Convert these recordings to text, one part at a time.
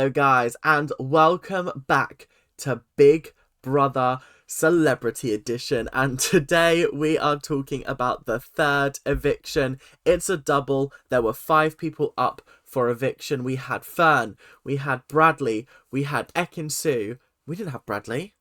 Hello guys and welcome back to Big Brother Celebrity Edition, and today we are talking about the third eviction. It's a double. There were 5 people up for eviction. We had Fern, we had Bradley, we had Ekin-Su. We didn't have Bradley.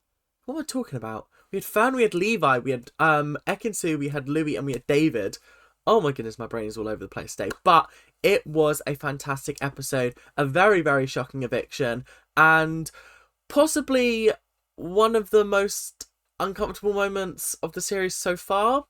What am I talking about? We had Fern, we had Levi, we had Ekin-Su, we had Louie, and we had David. Oh my goodness, my brain is all over the place today. But it was a fantastic episode, a very, very shocking eviction, and possibly one of the most uncomfortable moments of the series so far.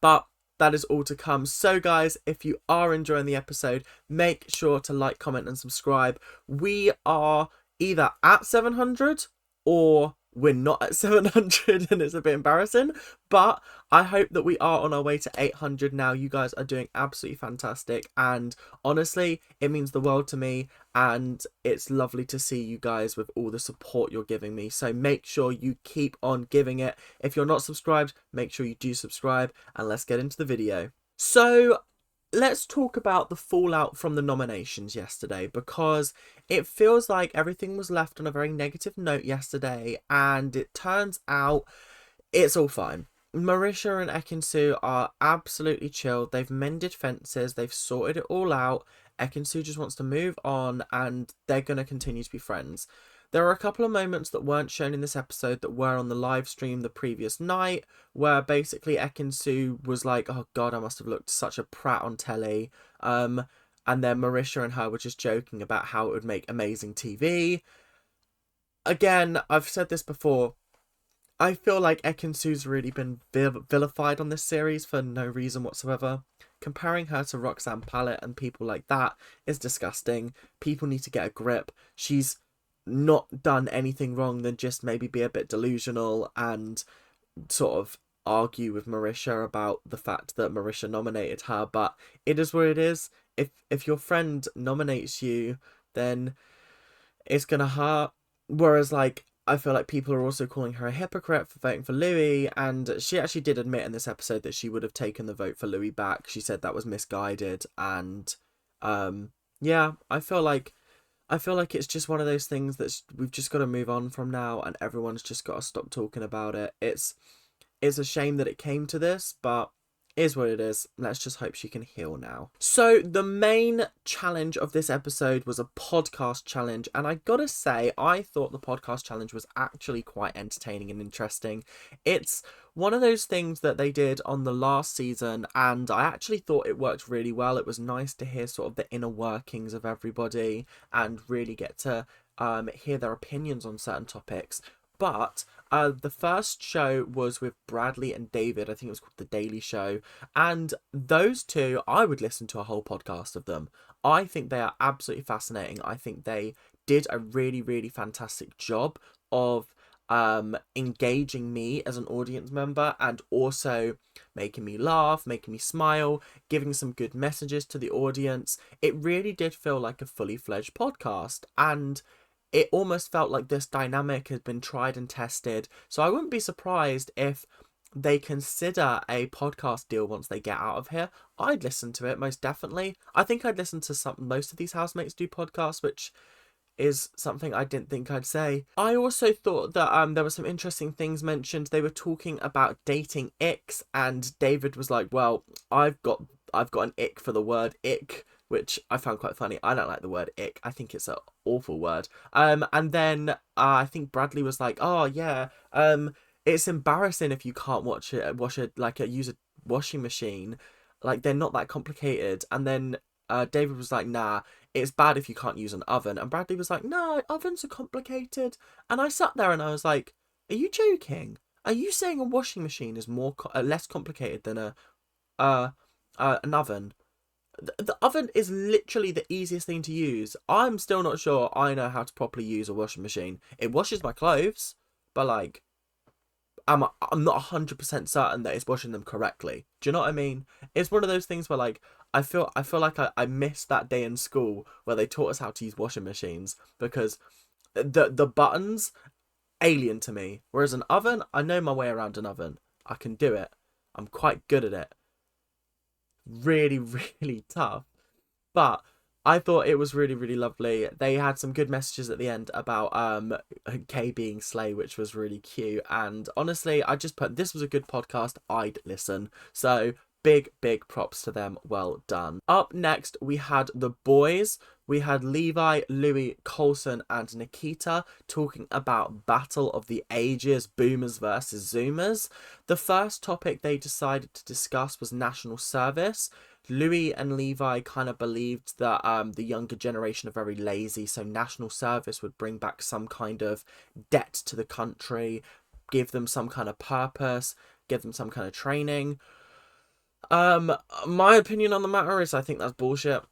But that is all to come. So guys, if you are enjoying the episode, make sure to like, comment and subscribe. We are either at 700 or we're not at 700 and it's a bit embarrassing, but I hope that we are on our way to 800 now. You guys are doing absolutely fantastic, and honestly it means the world to me, and it's lovely to see you guys with all the support you're giving me. So make sure you keep on giving it. If you're not subscribed, make sure you do subscribe, and let's get into the video. So let's talk about the fallout from the nominations yesterday, because it feels like everything was left on a very negative note yesterday, and it turns out it's all fine. Marisha and Ekin-Su are absolutely chilled. They've mended fences. They've sorted it all out. Ekin-Su just wants to move on, and they're going to continue to be friends. There are a couple of moments that weren't shown in this episode that were on the live stream the previous night, where basically Ekin-Su was like, oh god, I must have looked such a prat on telly. And then Marisha and her were just joking about how it would make amazing TV. Again, I've said this before, I feel like Ekin-Su's really been vilified on this series for no reason whatsoever. Comparing her to Roxanne Pallett and people like that is disgusting. People need to get a grip. She's not done anything wrong than just maybe be a bit delusional and sort of argue with Marisha about the fact that Marisha nominated her, but it is what it is. If your friend nominates you, then it's gonna hurt. Whereas, like, I feel like people are also calling her a hypocrite for voting for Louie, and she actually did admit in this episode that she would have taken the vote for Louie back. She said that was misguided, and yeah, I feel like it's just one of those things that we've just got to move on from now, and everyone's just got to stop talking about it. It's a shame that it came to this, but it is what it is. Let's just hope she can heal now. So the main challenge of this episode was a podcast challenge, and I gotta say, I thought the podcast challenge was actually quite entertaining and interesting. It's one of those things that they did on the last season, and I actually thought it worked really well. It was nice to hear sort of the inner workings of everybody and really get to hear their opinions on certain topics. But the first show was with Bradley and David. I think it was called The Daily Show. And those two, I would listen to a whole podcast of them. I think they are absolutely fascinating. I think they did a really, really fantastic job of engaging me as an audience member, and also making me laugh, making me smile, giving some good messages to the audience. It really did feel like a fully fledged podcast, and it almost felt like this dynamic had been tried and tested. So I wouldn't be surprised if they consider a podcast deal once they get out of here. I'd listen to it, most definitely. I think I'd listen to most of these housemates do podcasts, which is something I didn't think I'd say. I also thought that there were some interesting things mentioned. They were talking about dating icks, and David was like, well, I've got an ick for the word ick, which I found quite funny. I don't like the word ick. I think it's an awful word. And then I think Bradley was like, oh yeah, it's embarrassing if you can't use a washing machine. Like, they're not that complicated. And then David was like, nah, it's bad if you can't use an oven. And Bradley was like, no, ovens are complicated. And I sat there and I was like, are you joking? Are you saying a washing machine is less complicated than an oven? The oven is literally the easiest thing to use. I'm still not sure I know how to properly use a washing machine. It washes my clothes, but like, I'm not 100% certain that it's washing them correctly. Do you know what I mean? It's one of those things where, like, I feel like I missed that day in school where they taught us how to use washing machines, because the buttons, alien to me. Whereas an oven, I know my way around an oven. I can do it. I'm quite good at it. Really, really tough. But I thought it was really, really lovely. They had some good messages at the end about Kay being slay, which was really cute. And honestly, I just put this was a good podcast. I'd listen. So big, big props to them. Well done. Up next, we had the boys. We had Levi, Louie, Coulson, and Nikita talking about Battle of the Ages, Boomers versus Zoomers. The first topic they decided to discuss was national service. Louis and Levi kind of believed that the younger generation are very lazy, so national service would bring back some kind of debt to the country, give them some kind of purpose, give them some kind of training. My opinion on the matter is I think that's bullshit.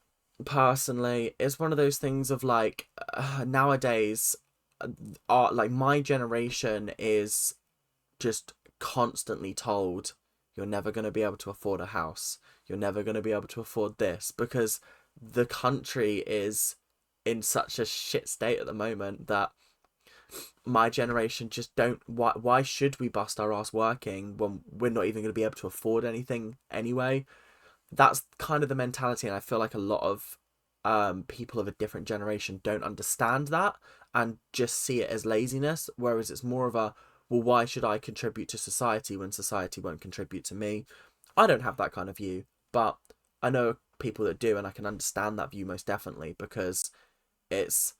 Personally, it's one of those things of like nowadays, like my generation is just constantly told you're never going to be able to afford a house. You're never going to be able to afford this because the country is in such a shit state at the moment that my generation just don't. Why should we bust our ass working when we're not even going to be able to afford anything anyway? That's kind of the mentality, and I feel like a lot of people of a different generation don't understand that and just see it as laziness, whereas it's more of a, well, why should I contribute to society when society won't contribute to me? I don't have that kind of view, but I know people that do, and I can understand that view most definitely, because it's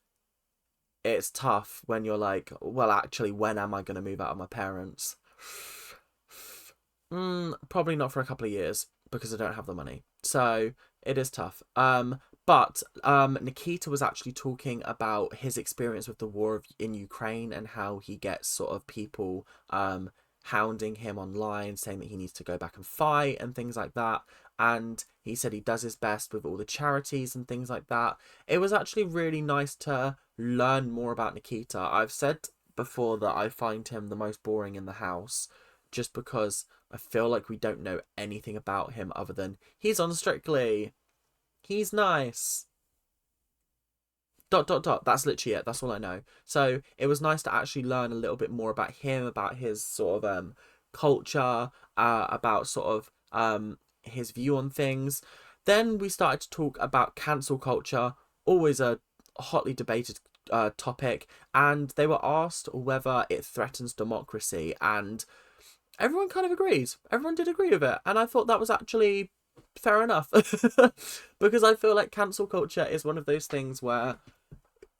tough when you're like, well, actually, when am I going to move out of my parents? Probably not for a couple of years because I don't have the money. So it is tough. But Nikita was actually talking about his experience with the war in Ukraine and how he gets sort of people hounding him online saying that he needs to go back and fight and things like that. And he said he does his best with all the charities and things like that. It was actually really nice to learn more about Nikita. I've said before that I find him the most boring in the house just because I feel like we don't know anything about him other than he's on Strictly. He's nice. ... That's literally it. That's all I know. So it was nice to actually learn a little bit more about him, about his sort of culture, about sort of his view on things. Then we started to talk about cancel culture, always a hotly debated topic, and they were asked whether it threatens democracy, and everyone kind of agrees. Everyone did agree with it, and I thought that was actually fair enough because I feel like cancel culture is one of those things where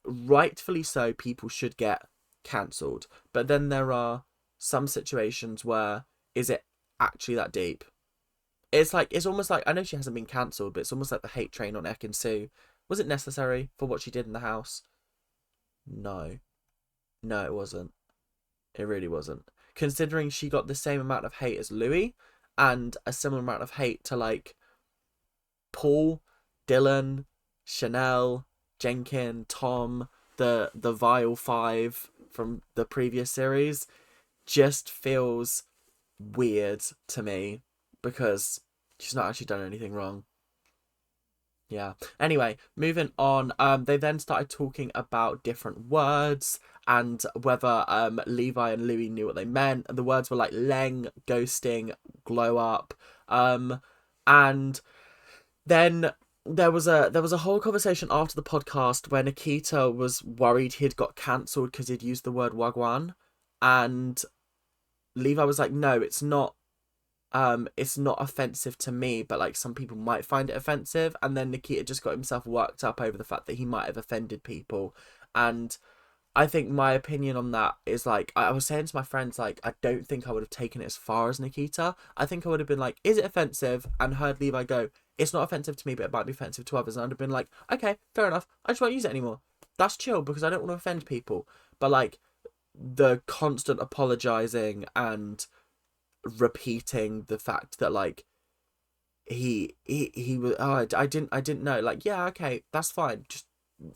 rightfully so people should get cancelled, but then there are some situations where is it actually that deep? It's like, it's almost like, I know she hasn't been cancelled, but it's almost like the hate train on Ekin Su. Was it necessary for what she did in the house? No, it wasn't. It really wasn't, considering she got the same amount of hate as Louis and a similar amount of hate to like Paul, Dylan, Chanel, Jenkin, Tom, the Vile Five from the previous series. Just feels weird to me because she's not actually done anything wrong. Yeah. Anyway, moving on. They then started talking about different words and whether Levi and Louis knew what they meant. And the words were like leng, ghosting, glow up. And then there was a whole conversation after the podcast where Nikita was worried he'd got cancelled because he'd used the word wagwan, and Levi was like, no, it's not offensive to me, but like some people might find it offensive. And then Nikita just got himself worked up over the fact that he might have offended people. And I think my opinion on that is like, I was saying to my friends, like, I don't think I would have taken it as far as Nikita. I think I would have been like, is it offensive? And heard Levi go, it's not offensive to me, but it might be offensive to others. And I'd have been like, okay, fair enough. I just won't use it anymore. That's chill because I don't want to offend people. But like the constant apologizing and repeating the fact that like he was, oh, I didn't know, like, yeah, okay, that's fine, just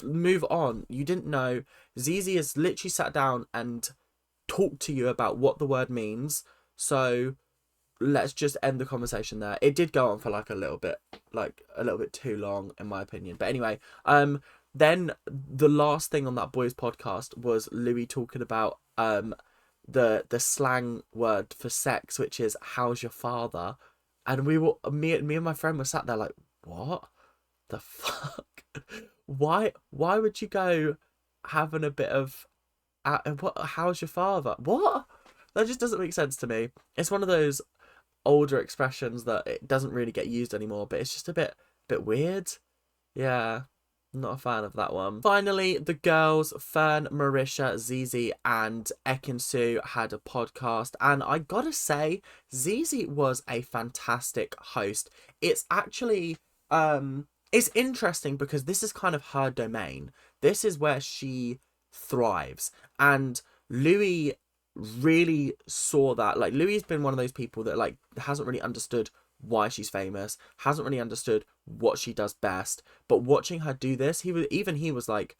move on. You didn't know. Zizi has literally sat down and talked to you about what the word means, so let's just end the conversation there. It did go on for like a little bit too long in my opinion, but anyway, then the last thing on that boys podcast was Louis talking about the slang word for sex, which is how's your father. And me and my friend were sat there like, what? The fuck? Why would you go having a bit of how's your father? What? That just doesn't make sense to me. It's one of those older expressions that it doesn't really get used anymore, but it's just a bit weird. Yeah. Not a fan of that one. Finally, the girls, Fern, Marisha, Zizi, and Ekin-Su had a podcast. And I gotta say, Zizi was a fantastic host. It's actually, it's interesting because this is kind of her domain. This is where she thrives. And Louie really saw that. Like, Louie's been one of those people that, like, hasn't really understood why she's famous, hasn't really understood what she does best, but watching her do this, he was like,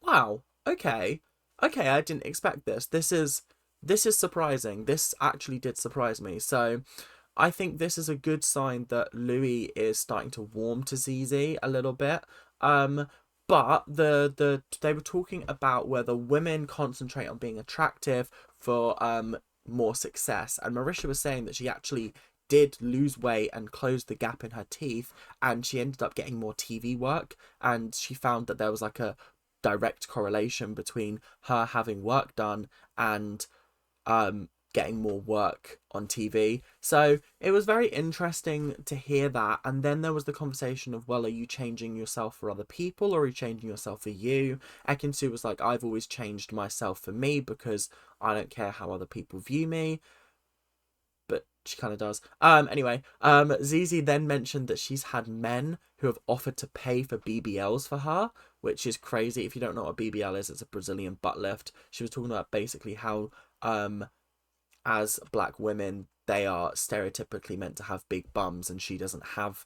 wow, okay, I didn't expect this. This is surprising. This actually did surprise me. So I think this is a good sign that Louie is starting to warm to Zizi a little bit. But they were talking about whether women concentrate on being attractive for more success, and Marisha was saying that she actually did lose weight and close the gap in her teeth, and she ended up getting more TV work, and she found that there was like a direct correlation between her having work done and getting more work on TV. So it was very interesting to hear that. And then there was the conversation of, well, are you changing yourself for other people, or are you changing yourself for you? Ekin-Su was like, I've always changed myself for me because I don't care how other people view me. But she kind of does. Anyway, Zizi then mentioned that she's had men who have offered to pay for BBLs for her, which is crazy. If you don't know what a BBL is, it's a Brazilian butt lift. She was talking about basically how as black women, they are stereotypically meant to have big bums, and she doesn't have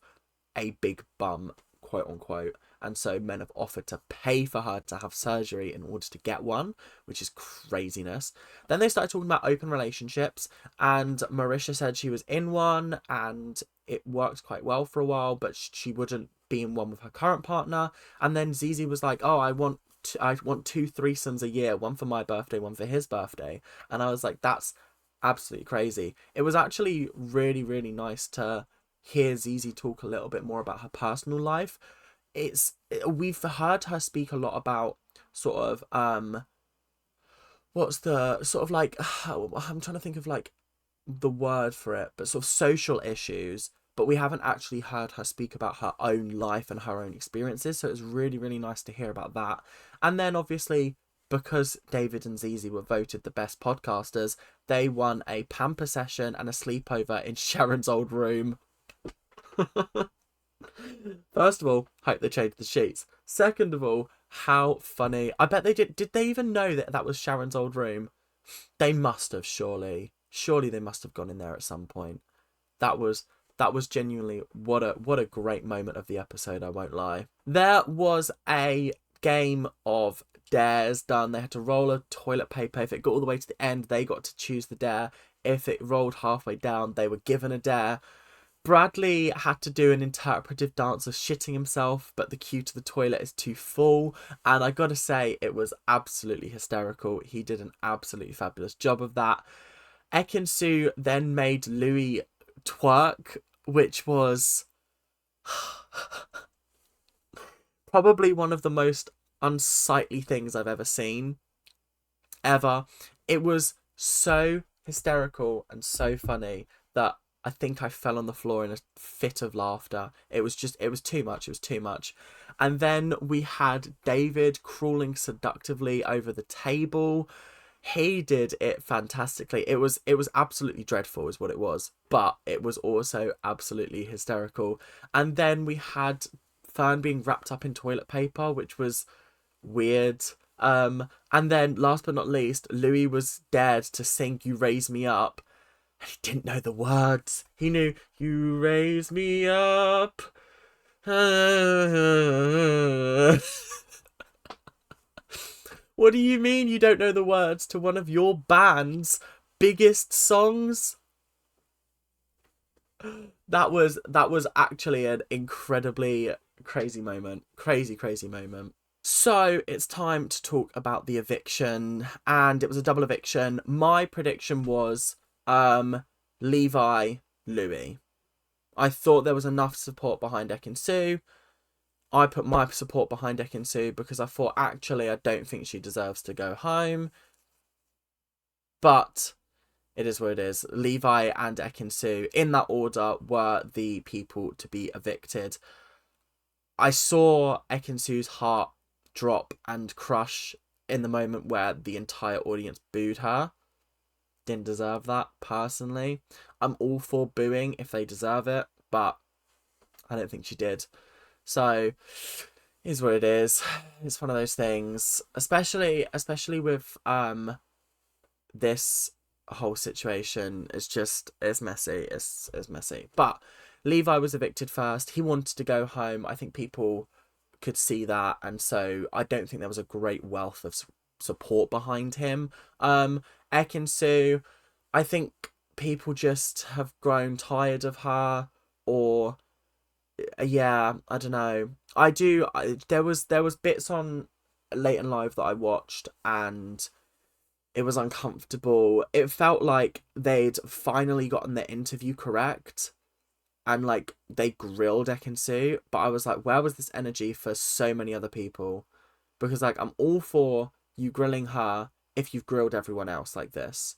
a big bum, quote unquote. And so men have offered to pay for her to have surgery in order to get one, which is craziness. Then they started talking about open relationships, and Marisha said she was in one and it worked quite well for a while, but she wouldn't be in one with her current partner. And then Zizi was like, oh, I want 2 threesomes a year, one for my birthday, one for his birthday. And I was like, that's absolutely crazy. It was actually really, really nice to hear Zizi talk a little bit more about her personal life. We've heard her speak a lot about sort of what's the sort of like I'm trying to think of like the word for it, but sort of social issues, but we haven't actually heard her speak about her own life and her own experiences. So it was really, really nice to hear about that. And then obviously, because David and Zizi were voted the best podcasters, they won a pamper session and a sleepover in Sharon's old room. First of all, hope they changed the sheets. Second of all, how funny. I bet they did. Did they even know that that was Sharon's old room? They must have, surely. Surely they must have gone in there at some point. That was genuinely what a great moment of the episode, I won't lie. There was a game of dares done. They had to roll a toilet paper. If it got all the way to the end, they got to choose the dare. If it rolled halfway down, they were given a dare. Bradley had to do an interpretive dance of shitting himself, but the queue to the toilet is too full. And I gotta say, it was absolutely hysterical. He did an absolutely fabulous job of that. Ekin-Su then made Louie twerk, which was probably one of the most unsightly things I've ever seen. Ever. It was so hysterical and so funny that I think I fell on the floor in a fit of laughter. It was too much. It was too much. And then we had David crawling seductively over the table. He did it fantastically. It was absolutely dreadful is what it was. But it was also absolutely hysterical. And then we had Fern being wrapped up in toilet paper, which was weird. And then last but not least, Louie was dared to sing You Raise Me Up. He didn't know the words. He knew, you raise me up. What do you mean you don't know the words to one of your band's biggest songs? That was actually an incredibly crazy moment. Crazy moment. So it's time to talk about the eviction, and it was a double eviction. My prediction was Levi, Louie. I thought there was enough support behind Ekin-Su. I put my support behind Ekin-Su because I thought, actually, I don't think she deserves to go home. But it is what it is. Levi and Ekin-Su, in that order, were the people to be evicted. I saw Ekin-Su's heart drop and crush in the moment where the entire audience booed her. Didn't deserve that, personally. I'm all for booing if they deserve it, but I don't think she did. So, is what it is. It's one of those things, especially with this whole situation. It's messy. It's messy. But Levi was evicted first. He wanted to go home. I think people could see that, and so I don't think there was a great wealth of support behind him. Ekin-Su, I think people just have grown tired of her, or yeah, I don't know. There was bits on Late and Live that I watched, and it was uncomfortable. It felt like they'd finally gotten their interview correct, and like they grilled Ekin-Su, but I was like, where was this energy for so many other people? Because like, I'm all for you grilling her if you've grilled everyone else like this,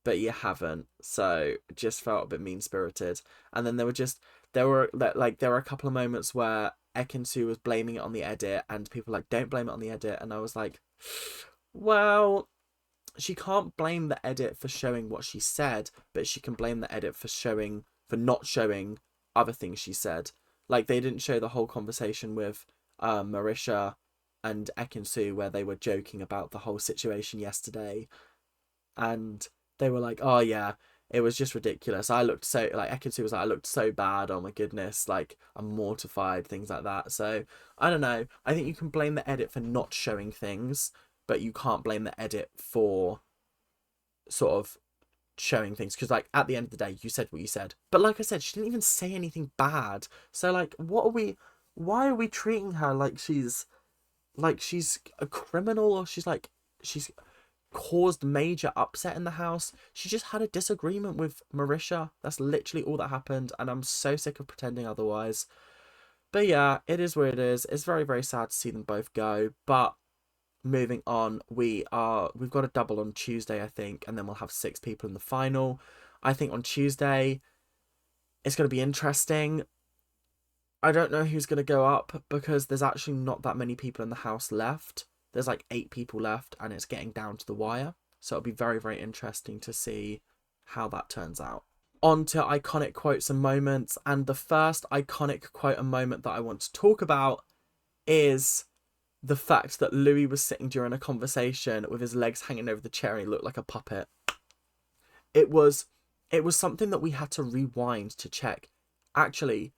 but you haven't. So it just felt a bit mean-spirited. And then there were a couple of moments where Ekin-Su was blaming it on the edit, and people were like, don't blame it on the edit, and I was like, well, she can't blame the edit for showing what she said, but she can blame the edit for not showing other things she said. Like, they didn't show the whole conversation with Marisha and Ekin-Su where they were joking about the whole situation yesterday, and they were like, oh yeah, it was just ridiculous. I looked so, like, Ekin-Su was like, I looked so bad, oh my goodness, like, I'm mortified, things like that. So I don't know, I think you can blame the edit for not showing things, but you can't blame the edit for sort of showing things, because like, at the end of the day, you said what you said. But like I said, she didn't even say anything bad. So like, why are we treating her like she's a criminal, or she's caused major upset in the house? She just had a disagreement with Marisha. That's literally all that happened, and I'm so sick of pretending otherwise. But yeah, it is what it is. It's very, very sad to see them both go, but moving on, we've got a double on Tuesday, I think, and then we'll have 6 people in the final. I think on Tuesday it's going to be interesting. I don't know who's going to go up, because there's actually not that many people in the house left. There's like 8 people left, and it's getting down to the wire. So it'll be very, very interesting to see how that turns out. On to iconic quotes and moments, and the first iconic quote and moment that I want to talk about is the fact that Louie was sitting during a conversation with his legs hanging over the chair and he looked like a puppet. It was something that we had to rewind to check. Actually,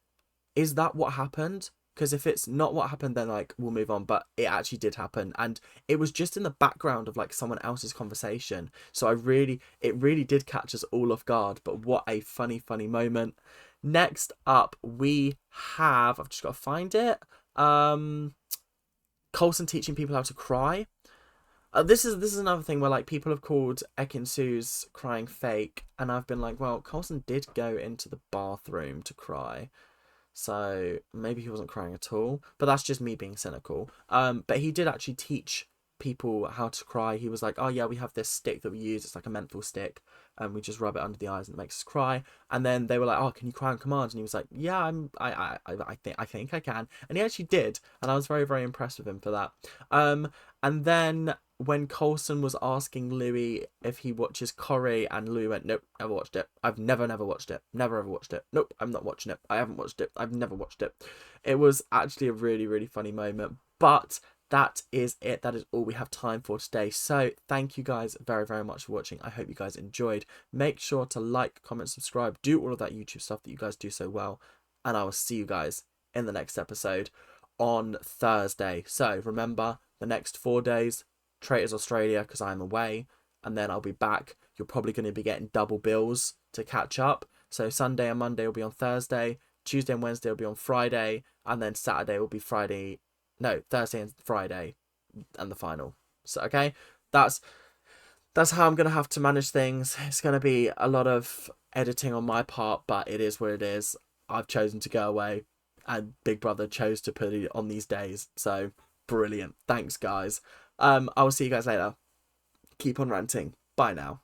is that what happened? Because if it's not what happened, then like, we'll move on. But it actually did happen, and it was just in the background of like someone else's conversation. So it really did catch us all off guard. But what a funny moment. Next up, we have, I've just got to find it. Coulson teaching people how to cry. This is another thing where like, people have called Ekin-Su's crying fake, and I've been like, well, Coulson did go into the bathroom to cry, so maybe he wasn't crying at all. But that's just me being cynical. But he did actually teach people how to cry. He was like, oh yeah, we have this stick that we use. It's like a menthol stick, and we just rub it under the eyes and it makes us cry. And then they were like, oh, can you cry on command? And he was like, yeah, I think I can. And he actually did, and I was very, very impressed with him for that. And then when Coulson was asking Louie if he watches Corrie, and Louie went, nope, never watched it. I've never watched it. Never ever watched it. Nope, I'm not watching it. I haven't watched it. I've never watched it. It was actually a really, really funny moment. But that is it. That is all we have time for today. So thank you guys very, very much for watching. I hope you guys enjoyed. Make sure to like, comment, subscribe, do all of that YouTube stuff that you guys do so well. And I will see you guys in the next episode on Thursday. So remember, the next 4 days, Traitors Australia, because I'm away, and then I'll be back. You're probably going to be getting double bills to catch up. So Sunday and Monday will be on Thursday, Tuesday and Wednesday will be on Friday, and then Saturday will be Thursday and Friday, and the final. So okay, that's how I'm going to have to manage things. It's going to be a lot of editing on my part, but it is what it is. I've chosen to go away. and Big Brother chose to put it on these days. So brilliant. Thanks, guys. I will see you guys later. Keep on ranting. Bye now.